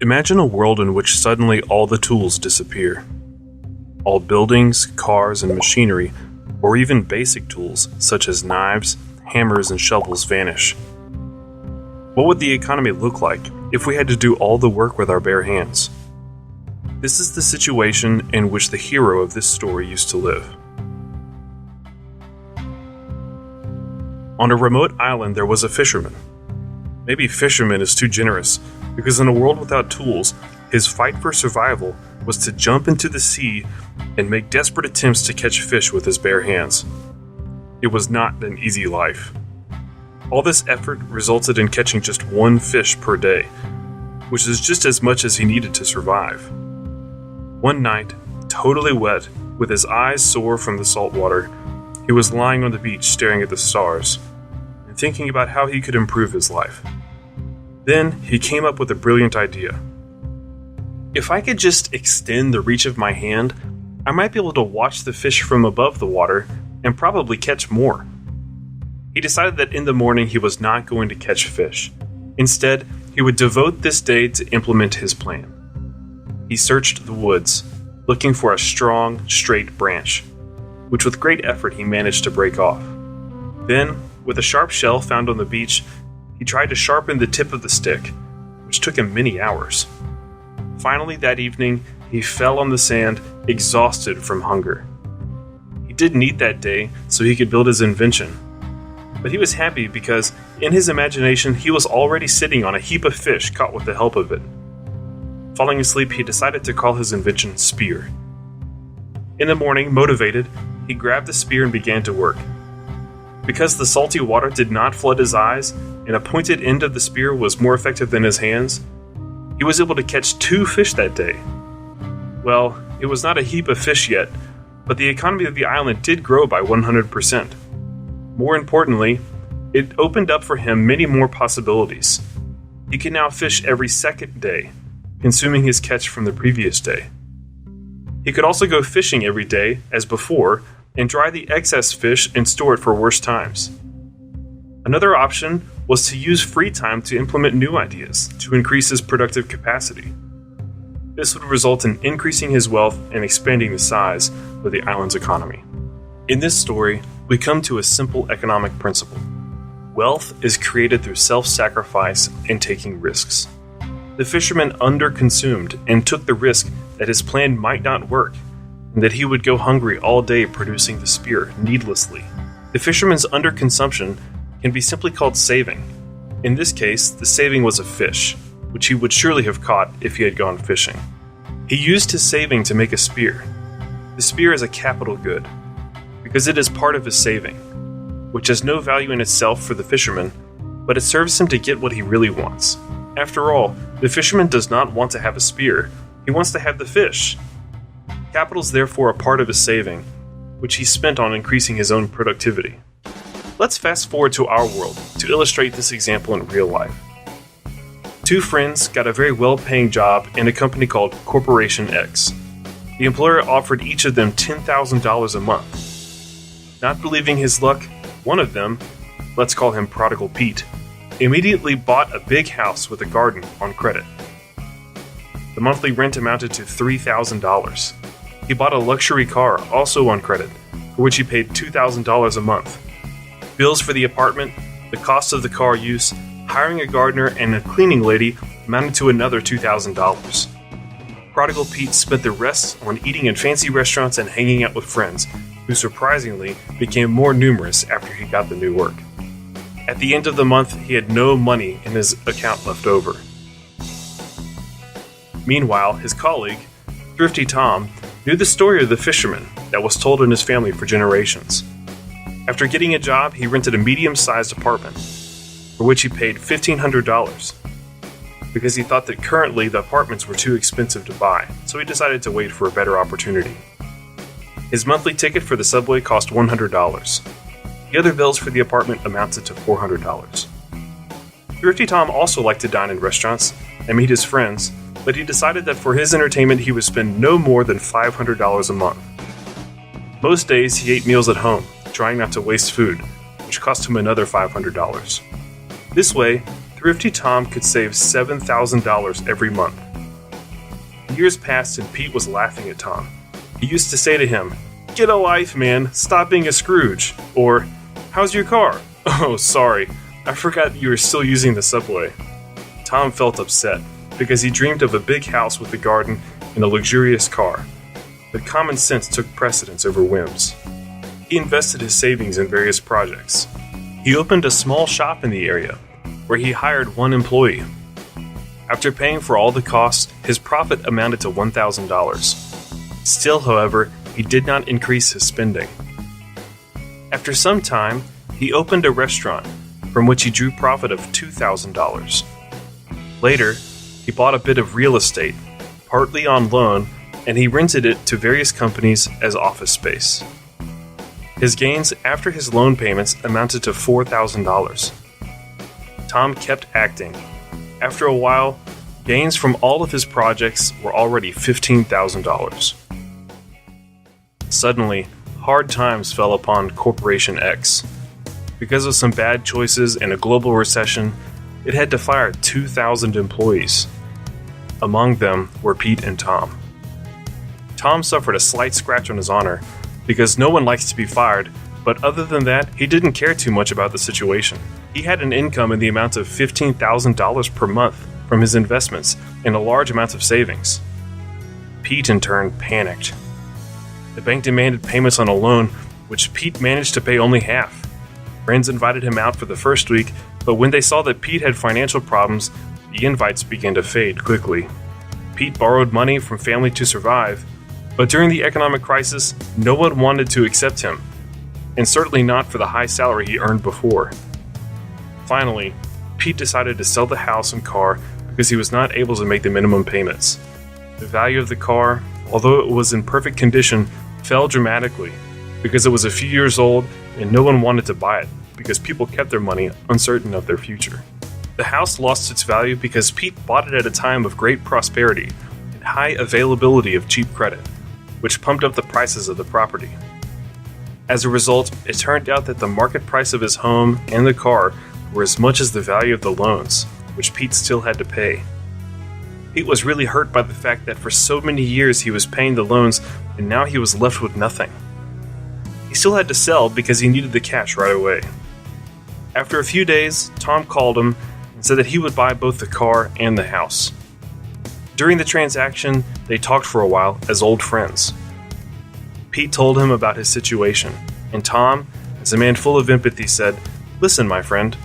Imagine a world in which suddenly all the tools disappear. All buildings, cars, and machinery, or even basic tools such as knives, hammers, and shovels vanish. What would the economy look like if we had to do all the work with our bare hands? This is the situation in which the hero of this story used to live. On a remote island there was a fisherman. Maybe fisherman is too generous, because in a world without tools, his fight for survival was to jump into the sea and make desperate attempts to catch fish with his bare hands. It was not an easy life. All this effort resulted in catching just one fish per day, which is just as much as he needed to survive. One night, totally wet, with his eyes sore from the salt water, he was lying on the beach staring at the stars and thinking about how he could improve his life. Then he came up with a brilliant idea. If I could just extend the reach of my hand, I might be able to watch the fish from above the water and probably catch more. He decided that in the morning he was not going to catch fish. Instead, he would devote this day to implement his plan. He searched the woods, looking for a strong, straight branch, which with great effort he managed to break off. Then, with a sharp shell found on the beach, he tried to sharpen the tip of the stick, which took him many hours. Finally, that evening, he fell on the sand, exhausted from hunger. He didn't eat that day, so he could build his invention. But he was happy because, in his imagination, he was already sitting on a heap of fish caught with the help of it. Falling asleep, he decided to call his invention Spear. In the morning, motivated, he grabbed the spear and began to work. Because the salty water did not flood his eyes, and a pointed end of the spear was more effective than his hands, he was able to catch 2 fish that day. Well, it was not a heap of fish yet, but the economy of the island did grow by 100%. More importantly, it opened up for him many more possibilities. He could now fish every second day, consuming his catch from the previous day. He could also go fishing every day, as before, and dry the excess fish and store it for worse times. Another option was to use free time to implement new ideas to increase his productive capacity. This would result in increasing his wealth and expanding the size of the island's economy. In this story, we come to a simple economic principle. Wealth is created through self-sacrifice and taking risks. The fisherman underconsumed and took the risk that his plan might not work, and that he would go hungry all day producing the spear needlessly. The fisherman's underconsumption can be simply called saving. In this case, the saving was a fish, which he would surely have caught if he had gone fishing. He used his saving to make a spear. The spear is a capital good, because it is part of his saving, which has no value in itself for the fisherman, but it serves him to get what he really wants. After all, the fisherman does not want to have a spear, he wants to have the fish. Capital is therefore a part of his saving, which he spent on increasing his own productivity. Let's fast forward to our world to illustrate this example in real life. 2 friends got a very well-paying job in a company called Corporation X. The employer offered each of them $10,000 a month. Not believing his luck, one of them, let's call him Prodigal Pete, immediately bought a big house with a garden on credit. The monthly rent amounted to $3,000. He bought a luxury car, also on credit, for which he paid $2,000 a month. Bills for the apartment, the cost of the car use, hiring a gardener, and a cleaning lady amounted to another $2,000. Prodigal Pete spent the rest on eating in fancy restaurants and hanging out with friends, who surprisingly became more numerous after he got the new work. At the end of the month, he had no money in his account left over. Meanwhile, his colleague, Thrifty Tom, knew the story of the fisherman that was told in his family for generations. After getting a job, he rented a medium-sized apartment, for which he paid $1,500, because he thought that currently the apartments were too expensive to buy, so he decided to wait for a better opportunity. His monthly ticket for the subway cost $100. The other bills for the apartment amounted to $400. Thrifty Tom also liked to dine in restaurants and meet his friends, but he decided that for his entertainment he would spend no more than $500 a month. Most days he ate meals at home, trying not to waste food, which cost him another $500. This way, Thrifty Tom could save $7,000 every month, years passed and Pete was laughing at Tom. He used to say to him, "Get a life, man. Stop being a Scrooge." Or, "How's your car?" "Oh, sorry. I forgot you were still using the subway." Tom felt upset because he dreamed of a big house with a garden and a luxurious car. But common sense took precedence over whims. He invested his savings in various projects. He opened a small shop in the area, where he hired one employee. After paying for all the costs, his profit amounted to $1,000. Still, however, he did not increase his spending. After some time, he opened a restaurant, from which he drew profit of $2,000. Later, he bought a bit of real estate, partly on loan, and he rented it to various companies as office space. His gains after his loan payments amounted to $4,000. Tom kept acting. After a while, gains from all of his projects were already $15,000. Suddenly, hard times fell upon Corporation X. Because of some bad choices and a global recession, it had to fire 2,000 employees. Among them were Pete and Tom. Tom suffered a slight scratch on his honor, because no one likes to be fired, but other than that, he didn't care too much about the situation. He had an income in the amount of $15,000 per month from his investments and a large amount of savings. Pete, in turn, panicked. The bank demanded payments on a loan, which Pete managed to pay only half. Friends invited him out for the first week, but when they saw that Pete had financial problems, the invites began to fade quickly. Pete borrowed money from family to survive, but during the economic crisis, no one wanted to accept him, and certainly not for the high salary he earned before. Finally, Pete decided to sell the house and car because he was not able to make the minimum payments. The value of the car, although it was in perfect condition, fell dramatically because it was a few years old and no one wanted to buy it because people kept their money uncertain of their future. The house lost its value because Pete bought it at a time of great prosperity and high availability of cheap credit, which pumped up the prices of the property. As a result, it turned out that the market price of his home and the car were as much as the value of the loans, which Pete still had to pay. Pete was really hurt by the fact that for so many years he was paying the loans and now he was left with nothing. He still had to sell because he needed the cash right away. After a few days, Tom called him and said that he would buy both the car and the house. During the transaction, they talked for a while as old friends. Pete told him about his situation, and Tom, as a man full of empathy, said, "Listen, my friend,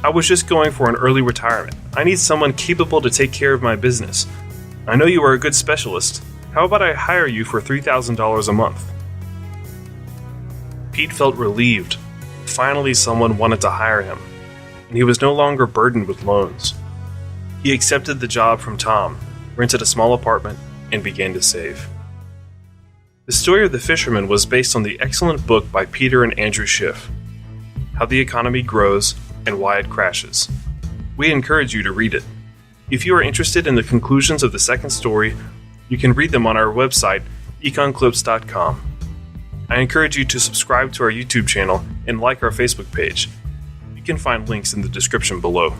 I was just going for an early retirement. I need someone capable to take care of my business. I know you are a good specialist. How about I hire you for $3,000 a month?" Pete felt relieved. Finally, someone wanted to hire him, and he was no longer burdened with loans. He accepted the job from Tom, rented a small apartment, and began to save. The story of the fisherman was based on the excellent book by Peter and Andrew Schiff, How the Economy Grows and Why It Crashes. We encourage you to read it. If you are interested in the conclusions of the second story, you can read them on our website, econclips.com. I encourage you to subscribe to our YouTube channel and like our Facebook page. You can find links in the description below.